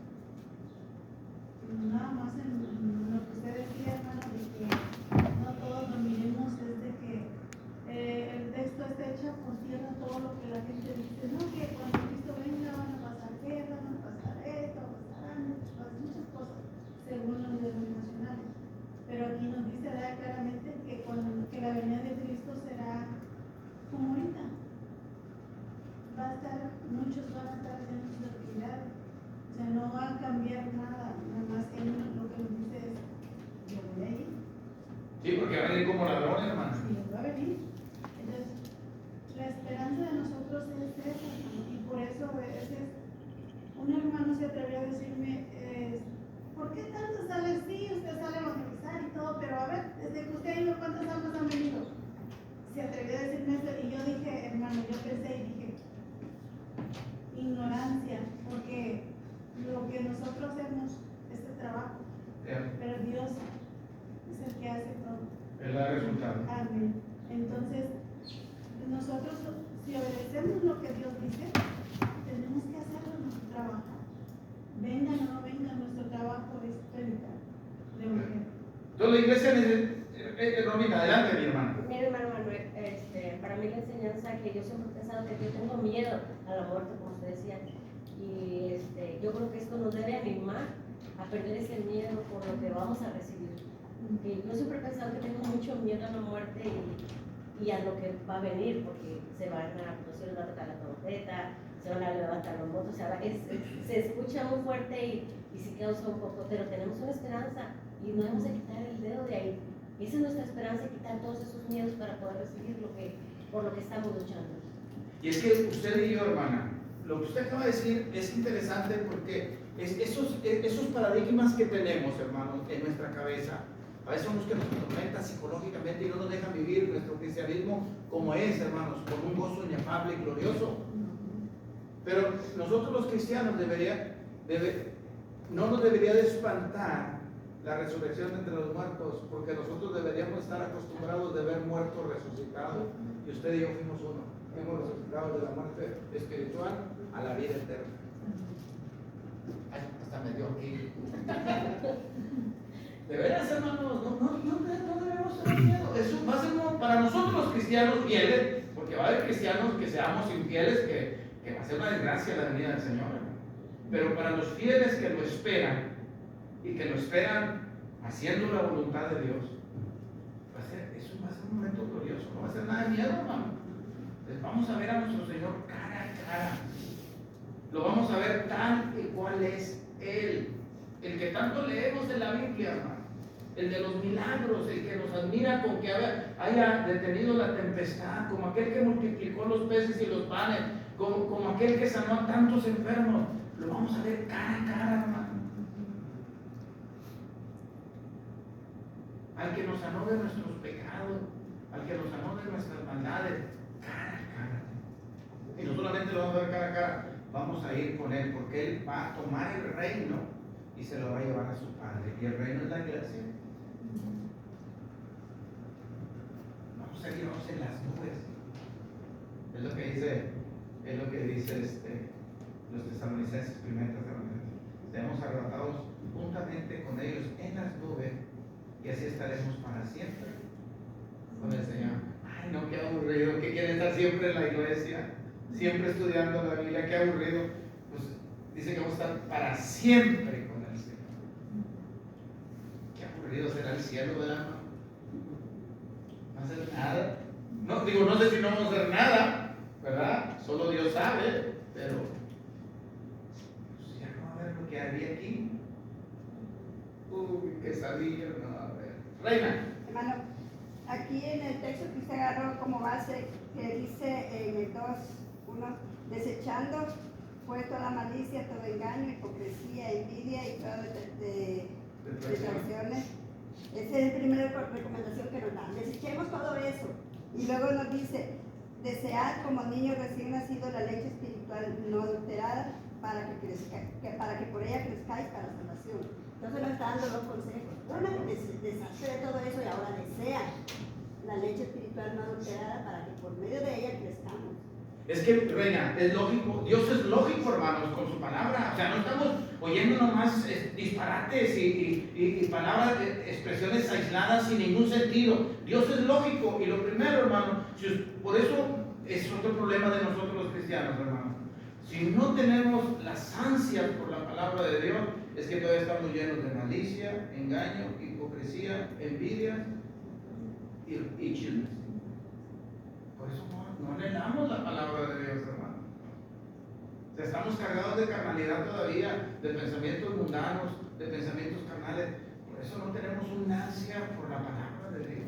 Nada más en lo que usted decía, hermano, de que no todos lo miremos desde que el texto está hecho por tierra todo lo que la gente dice, no, que cuando Cristo venga van a pasar guerra, van a pasar esto, pasarán muchas cosas, según los denominacionales. Pero aquí nos dice claramente que la venida de Cristo será como ahorita. Muchos van a estar haciendo sus actividades. O sea, no va a cambiar nada, nada más que lo que nos dice es, yo voy a ir. Sí, porque va a venir como ladrón, hermano. Sí, va a venir. Entonces, la esperanza de nosotros es esa, hermano, y por eso a veces un hermano se atrevió a decirme, ¿por qué tanto sale? Sí, usted sale a evangelizar y todo, pero a ver, desde que usted ha ido, ¿cuántas almas han venido? Se atrevió a decirme eso y yo dije, hermano, yo pensé y dije, ignorancia, porque lo que nosotros hacemos es el trabajo, pero Dios es el que hace todo. Él da resultado. Amén. Entonces, nosotros, si obedecemos lo que Dios dice, tenemos que hacerlo nuestro trabajo. Venga o no venga, nuestro trabajo es predicar de mujer. Entonces la iglesia necesita. Romina, adelante, mi hermano. Mira, hermano Manuel, para mí la enseñanza que yo siempre he pensado que yo tengo miedo a la muerte, como usted decía, y yo creo que esto nos debe animar a perder ese miedo por lo que vamos a recibir. Que yo siempre he pensado que tengo mucho miedo a la muerte y a lo que va a venir, porque se van no se les va a tocar la trompeta, se van a levantar los votos, se escucha muy fuerte y sí causa un poco, pero tenemos una esperanza y no debemos de quitar el dedo de ahí. Esa es nuestra esperanza, quitar todos esos miedos para poder recibir por lo que estamos luchando. Y es que usted y yo, hermana, lo que usted acaba de decir es interesante porque esos paradigmas que tenemos, hermanos, en nuestra cabeza, a veces son los que nos atormentan psicológicamente y no nos dejan vivir nuestro cristianismo como es, hermanos, con un gozo inefable y glorioso. Pero nosotros los cristianos no nos debería de espantar la resurrección entre los muertos, porque nosotros deberíamos estar acostumbrados de ver muertos resucitados, y usted y yo fuimos uno, fuimos resucitados de la muerte espiritual a la vida eterna. Ay, hasta me dio aquí. De veras, hermanos, no debemos tener miedo. Eso va a ser para nosotros los cristianos fieles, porque va a haber cristianos que seamos infieles, que va a ser una desgracia la venida del Señor. Pero para los fieles que lo esperan, y que lo esperan haciendo la voluntad de Dios, eso va a ser un momento glorioso, no va a ser nada de miedo, hermano. Entonces vamos a ver a nuestro Señor cara a cara, lo vamos a ver tal y cual es Él, el que tanto leemos en la Biblia, hermano, el de los milagros, el que nos admira con que haya detenido la tempestad, como aquel que multiplicó los peces y los panes, como aquel que sanó a tantos enfermos. Lo vamos a ver cara a cara, hermano. Al que nos sanó de nuestros pecados, al que nos sanó de nuestras maldades, cara a cara. Y no solamente lo vamos a ver cara a cara, vamos a ir con Él, porque Él va a tomar el reino y se lo va a llevar a su Padre. Y el reino es la iglesia. Vamos a irnos en las nubes. Es lo que dice los tesalonicenses, 1 Tesalonicenses. Seremos arrebatados juntamente con ellos en las nubes, y así estaremos para siempre con el Señor. Ay, no, qué aburrido, que quiere estar siempre en la iglesia, siempre estudiando la Biblia, qué aburrido. Pues dice que vamos a estar para siempre con el Señor. Qué aburrido será el cielo, ¿verdad? No va a hacer nada. No sé si no vamos a hacer nada, ¿verdad? Solo Dios sabe, pero pues ya no va a ver lo que había aquí. Uy, qué sabía, no va a ver. Reina. Hermano, aquí en el texto que usted agarró como base, que dice en el 2:1, desechando pues toda malicia, todo engaño, hipocresía, envidia y todas detracciones. Esa es la primera recomendación que nos dan. Desechemos todo eso. Y luego nos dice, desead como niños recién nacidos la leche espiritual no adulterada para que por ella crezcáis para salvación. Entonces nos está dando dos consejos. Uno, deshace de todo eso y ahora desea la leche espiritual no adulterada para que por medio de ella crezcamos. Es que, reina, es lógico, Dios es lógico, hermanos, con su palabra. O sea, no estamos oyendo nomás disparates y palabras, expresiones aisladas sin ningún sentido. Dios es lógico. Y lo primero, hermano, por eso es otro problema de nosotros los cristianos, hermano. Si no tenemos las ansias por la palabra de Dios, es que todavía estamos llenos de malicia, engaño, hipocresía, envidia y chismes. Por eso no anhelamos la palabra de Dios, hermano. O sea, estamos cargados de carnalidad todavía, de pensamientos mundanos, de pensamientos carnales. Por eso no tenemos una ansia por la palabra de Dios.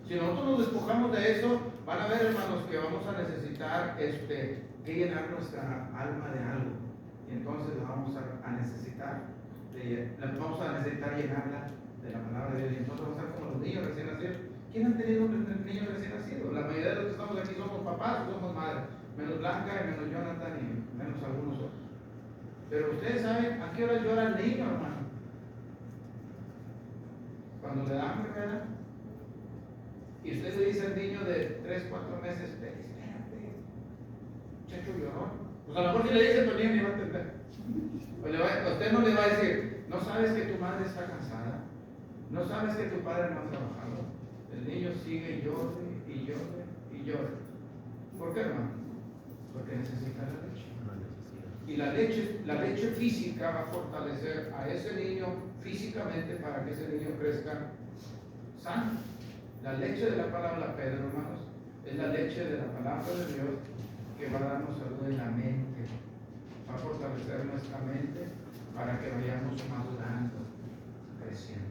Si nosotros nos despojamos de eso, van a ver, hermanos, que vamos a necesitar que llenar nuestra alma de algo. Y entonces la vamos a necesitar llenarla de la palabra de Dios. Y entonces vamos a ser como los niños recién nacidos. ¿Quién ha tenido un niño recién nacido? La mayoría de los que estamos aquí somos papás o somos madres. Menos Blanca y menos Jonathan y menos algunos otros. Pero ustedes saben a qué hora llora el niño, hermano. Cuando le da hambre, ¿verdad? Y usted le dice al niño de 3, 4 meses, espérate, muchacho llorón. Pues a lo mejor si le dice, pues el niño ni va a entender. Usted no le va a decir, no sabes que tu madre está cansada, no sabes que tu padre no ha trabajado. El niño sigue llore y llore y llore. ¿Por qué, hermano? Porque necesita la leche. Y la leche física va a fortalecer a ese niño físicamente para que ese niño crezca sano. La leche de la palabra, Pedro, hermanos, es la leche de la palabra de Dios que va a darnos salud en la mente. Va a fortalecer nuestra mente para que vayamos madurando, creciendo.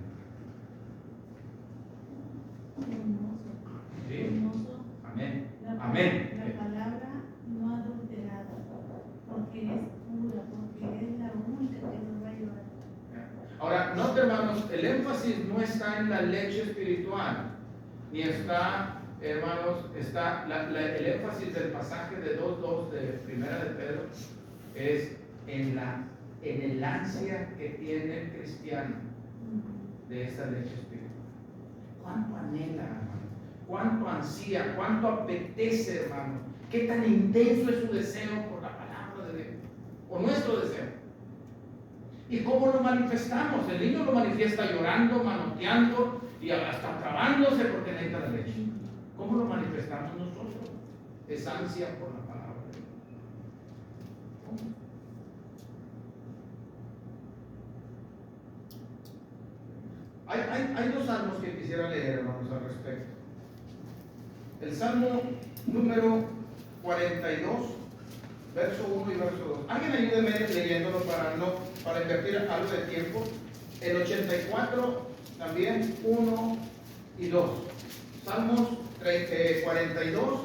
¿Sí? Hermoso. Amén. La Amén. palabra no adulterada, porque es pura, porque es la única que nos va a ayudar. Ahora, note, hermanos, el énfasis no está en la leche espiritual, ni está, hermanos, está el énfasis del pasaje de 2:2 de Primera de Pedro es en el ansia que tiene el cristiano de esa leche espiritual. ¿Cuánto anhela, hermano? ¿Cuánto ansía? ¿Cuánto apetece, hermano? ¿Qué tan intenso es su deseo por la palabra de Dios? O nuestro deseo. ¿Y cómo lo manifestamos? El niño lo manifiesta llorando, manoteando y hasta trabándose porque necesita la leche. ¿Cómo lo manifestamos nosotros? Es ansia por la palabra de Dios. ¿Cómo? Hay 2 salmos que quisiera leer, hermanos, al respecto. El salmo número 42, verso 1 y verso 2. Alguien ayúdeme leyéndolo para invertir algo de tiempo. El 84 también, 1 y 2. Salmos 42,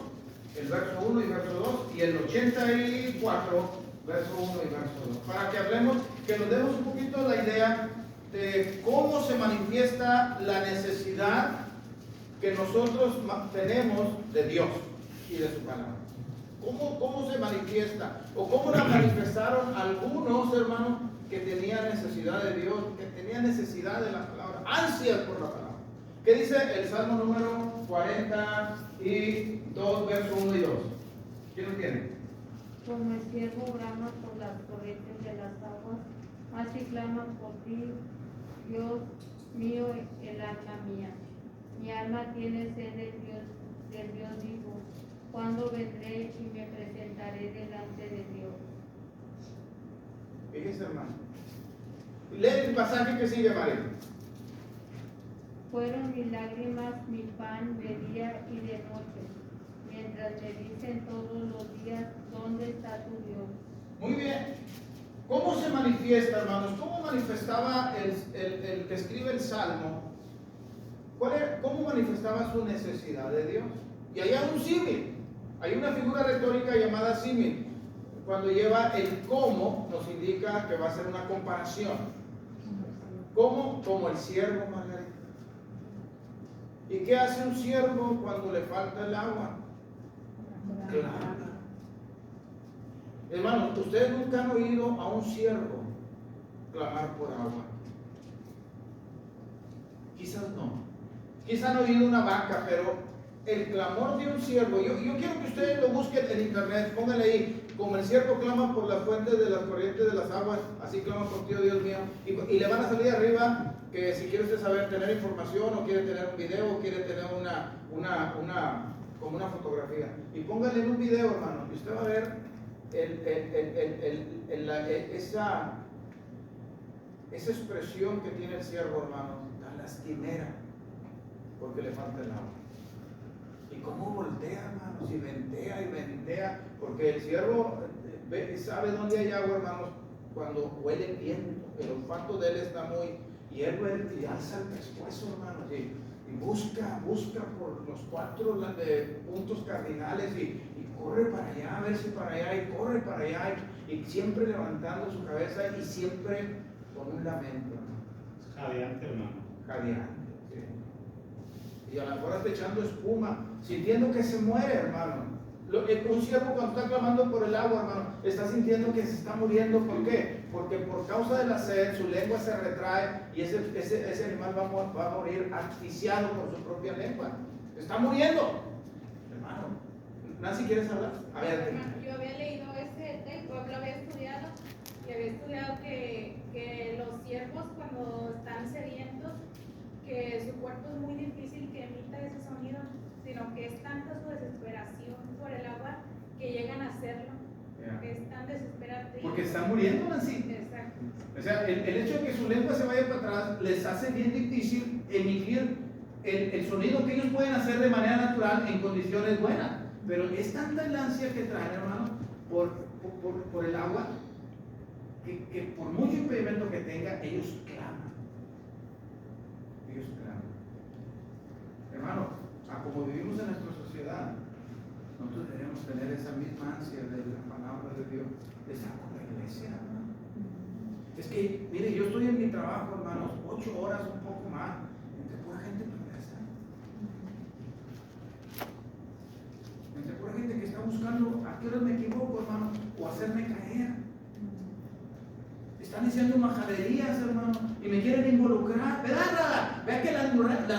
el verso 1 y verso 2. Y el 84, verso 1 y verso 2. Para que hablemos, que nos demos un poquito la idea de cómo se manifiesta la necesidad que nosotros tenemos de Dios y de su palabra. ¿Cómo se manifiesta? ¿O cómo la manifestaron algunos hermanos que tenían necesidad de Dios, que tenían necesidad de la palabra, ansias por la palabra? ¿Qué dice el Salmo número 42, verso 1 y 2? ¿Quién lo tiene? Como el ciervo brama por las corrientes de las aguas, así clama por ti, Dios mío, el alma mía. Mi alma tiene sed del Dios vivo. ¿Cuándo vendré y me presentaré delante de Dios? Fíjense, hermano. Lee el pasaje que sigue, María. Fueron mis lágrimas mi pan de día y de noche, mientras me dicen todos los días, ¿dónde está tu Dios? Muy bien. ¿Cómo se manifiesta, hermanos? ¿Cómo manifestaba el que escribe el Salmo? ¿Cómo manifestaba su necesidad de Dios? Y hay un símil. Hay una figura retórica llamada símil. Cuando lleva el cómo, nos indica que va a ser una comparación. ¿Cómo? Como el siervo, Margarita. ¿Y qué hace un siervo cuando le falta el agua? Clama. Hermanos, ustedes nunca han oído a un siervo clamar por agua. Quizás no. Quizás han oído una vaca, pero el clamor de un siervo, yo quiero que ustedes lo busquen en internet, pónganle ahí, como el siervo clama por las fuentes de las corrientes de las aguas, así clama por ti, oh Dios mío, y le van a salir arriba, que si quiere usted saber, tener información, o quiere tener un video, o quiere tener como una fotografía, y pónganle en un video, hermano, y usted va a ver esa expresión que tiene el siervo, hermano, tan lastimera, porque le falta el agua. Y cómo voltea, hermanos, y ventea, porque el siervo sabe dónde hay agua, hermanos, cuando huele viento, el olfato de él está muy, y él alza el pescuezo, hermanos, y busca por los 4 puntos cardinales, y corre para allá, a ver si para allá, y corre para allá, y siempre levantando su cabeza, y siempre con un lamento, hermano. Jadeante, hermano. Jadeante, sí. Y a lo mejor está echando espuma, sintiendo que se muere, hermano. Un siervo cuando está clamando por el agua, hermano, está sintiendo que se está muriendo. ¿Por qué? Porque por causa de la sed, su lengua se retrae y ese animal va a morir asfixiado por su propia lengua. Está muriendo. Hermano, Nancy, ¿quieres hablar? A ver. Yo había leído ese texto, lo había estudiado y había estudiado que los ciervos cuando están sedientos, que su cuerpo es muy difícil que emita ese sonido, sino que es tanta su desesperación por el agua que llegan a hacerlo. Yeah. Es tan desesperante. Porque están muriendo, Nancy. Exacto. O sea, el hecho de que su lengua se vaya para atrás les hace bien difícil emitir el sonido que ellos pueden hacer de manera natural en condiciones buenas. Pero es tanta el ansia que traen, hermano, por el agua, que por mucho impedimento que tenga, ellos claman. Ellos claman. Hermano, como vivimos en nuestra sociedad, nosotros debemos tener esa misma ansia de la palabra de Dios, de estar con la iglesia, hermano. Es que, mire, yo estoy en mi trabajo, hermanos, 8 horas, un poco más, entre pura gente perversa. Entre pura gente que está buscando a qué horas me equivoco, hermano, o hacerme caer. Están diciendo majaderías, hermano, y me quieren involucrar. Vea que las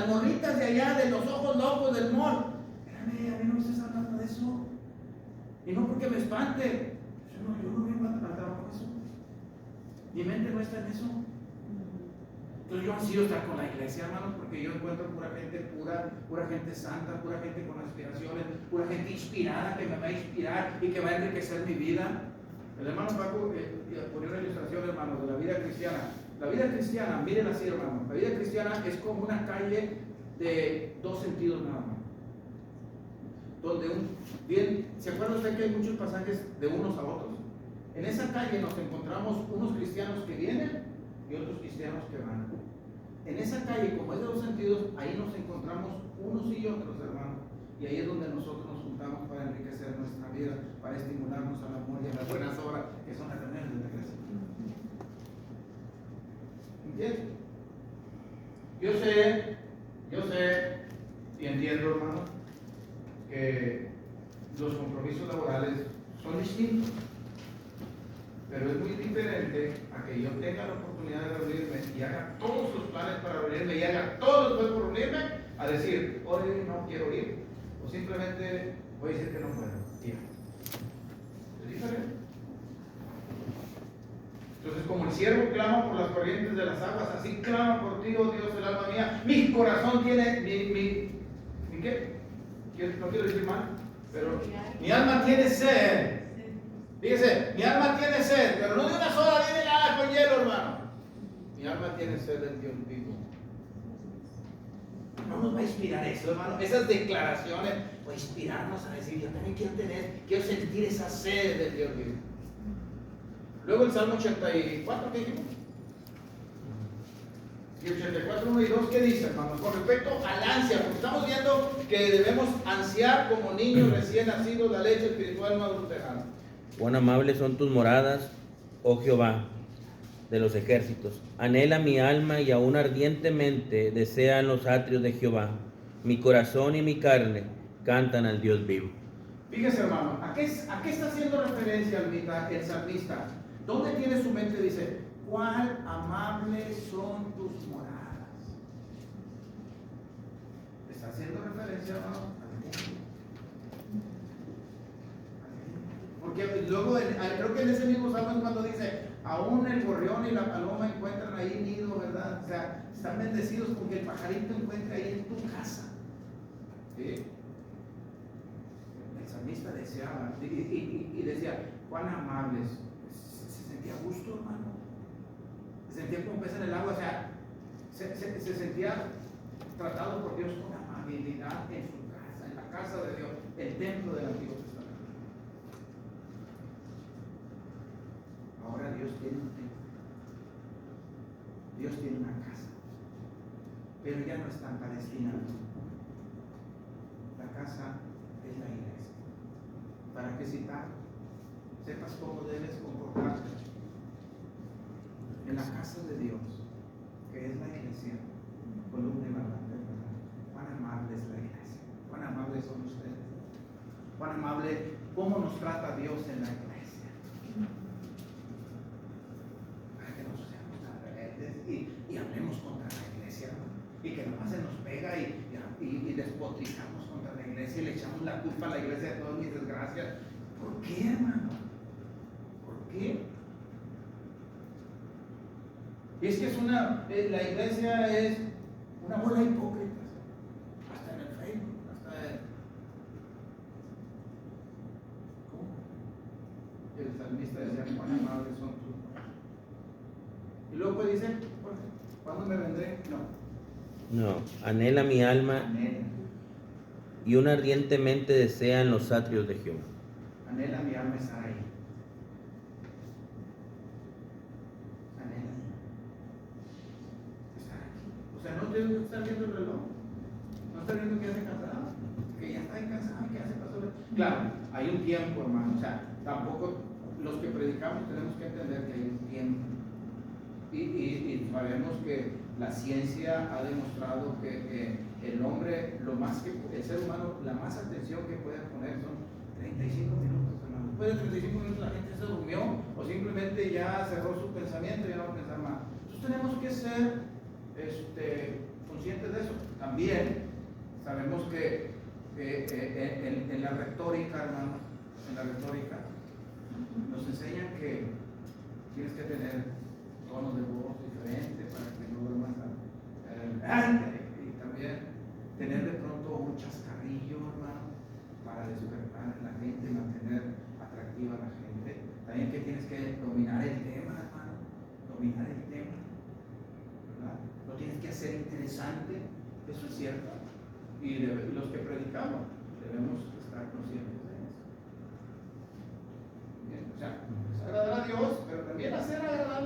morritas de allá, de los ojos locos del mall. Espérame, a mí no me estás hablando de eso. Y no porque me espante. Yo no vengo al trabajo eso. Mi mente no está en eso. Entonces yo ansío estar con la iglesia, hermanos, porque yo encuentro pura gente pura gente santa, pura gente con aspiraciones, pura gente inspirada que me va a inspirar y que va a enriquecer mi vida. El hermano Paco pone una ilustración, hermano, de la vida cristiana. La vida cristiana, miren así, hermano, la vida cristiana es como una calle de 2 sentidos nada más. Donde ¿se acuerda usted que hay muchos pasajes de unos a otros? En esa calle nos encontramos unos cristianos que vienen y otros cristianos que van. En esa calle, como es de 2 sentidos, ahí nos encontramos unos y otros, hermano. Y ahí es donde nosotros nos juntamos para enriquecer nuestra vida, para estimularnos al amor y a las buenas obras, que son las reuniones de la iglesia. ¿Entiendes? Yo sé y entiendo, hermano, que los compromisos laborales son distintos. Pero es muy diferente a que yo tenga la oportunidad de reunirme y haga todos los planes para reunirme y haga todo los planes por reunirme, a decir, hoy no quiero ir, o simplemente voy a decir que no puedo. Ya. Es diferente. Entonces, como el siervo clama por las corrientes de las aguas, así clama por ti, oh Dios, el alma mía. Mi corazón tiene, ¿qué? No quiero decir mal, pero mi alma tiene sed. Fíjese, mi alma tiene sed, pero no de una sola, viene nada con hielo, hermano. Mi alma tiene sed del Dios vivo. No nos va a inspirar eso, hermano. Esas declaraciones va a inspirarnos a decir, yo también quiero sentir esa sed del Dios vivo. Luego el Salmo 84, ¿qué dijimos? Y 84, 1 y 2, ¿qué dice, hermano? Con respecto al ansia, porque estamos viendo que debemos ansiar como niños recién nacidos la leche espiritual no adulterada. Cuán amables son tus moradas, oh Jehová de los ejércitos. Anhela mi alma y aún ardientemente desean los atrios de Jehová. Mi corazón y mi carne cantan al Dios vivo. Fíjese, hermano, ¿a qué está haciendo referencia el salmista? ¿Dónde tiene su mente? Dice, cuán amables son tus moradas. Está haciendo referencia, hermano, al mundo. Porque luego, creo que en ese mismo salmo es cuando dice, aún el gorrión y la paloma encuentran ahí nido, ¿verdad? O sea, están bendecidos porque el pajarito encuentra ahí en tu casa. ¿Sí? El salmista deseaba y decía, cuán amables. Se sentía a gusto, hermano. Se sentía como pez en el agua, o sea, se sentía tratado por Dios con amabilidad en su casa, en la casa de Dios, el templo del Antiguo Testamento. Ahora Dios tiene un templo. Dios tiene una casa. Pero ya no están para destinados. La casa es la iglesia. Para que sepas cómo debes comportarte en la casa de Dios, que es la iglesia, columna y baluarte, ¿verdad? Cuán amable es la iglesia, cuán amables son ustedes, cuán amable, cómo nos trata Dios en la iglesia. Para que no seamos tan rebeldes y hablemos contra la iglesia, ¿no? Y que nomás se nos pega y despotricamos contra la iglesia y le echamos la culpa a la iglesia de todas mis desgracias. ¿Por qué, hermano? ¿Por qué? Y es que la iglesia es una bola de hipócritas, hasta en el Facebook, ¿cómo? El salmista decía, cuán amables son tus manos. Y luego pues dice, ¿cuándo me vendré? No, anhela mi alma Anhela. y un ardientemente desea en los atrios de Jehová. Anhela mi alma estar ahí. Anhela estar aquí. O sea, no tienes que estar viendo el reloj. No estar viendo que ya se cansado. Que ya está cansado, que ya se pasó. Claro, hay un tiempo, hermano. O sea, tampoco los que predicamos tenemos que entender que hay un tiempo. Y sabemos que la ciencia ha demostrado que el hombre, el ser humano, la más atención que puede poner son 35 minutos, hermano. Después de 35 minutos la gente se durmió o simplemente ya cerró su pensamiento y ya no va a pensar más. Entonces tenemos que ser conscientes de eso. También sabemos que en la retórica, hermano, en la retórica nos enseñan que tienes que tener tonos de voz diferentes para que no duermas y también tener de pronto un chascarrillo, hermano, para despertar a la gente, mantener atractiva a la gente. También que tienes que dominar el tema, hermano, dominar el tema, ¿verdad? Lo tienes que hacer interesante, eso es cierto. Y los que predicamos,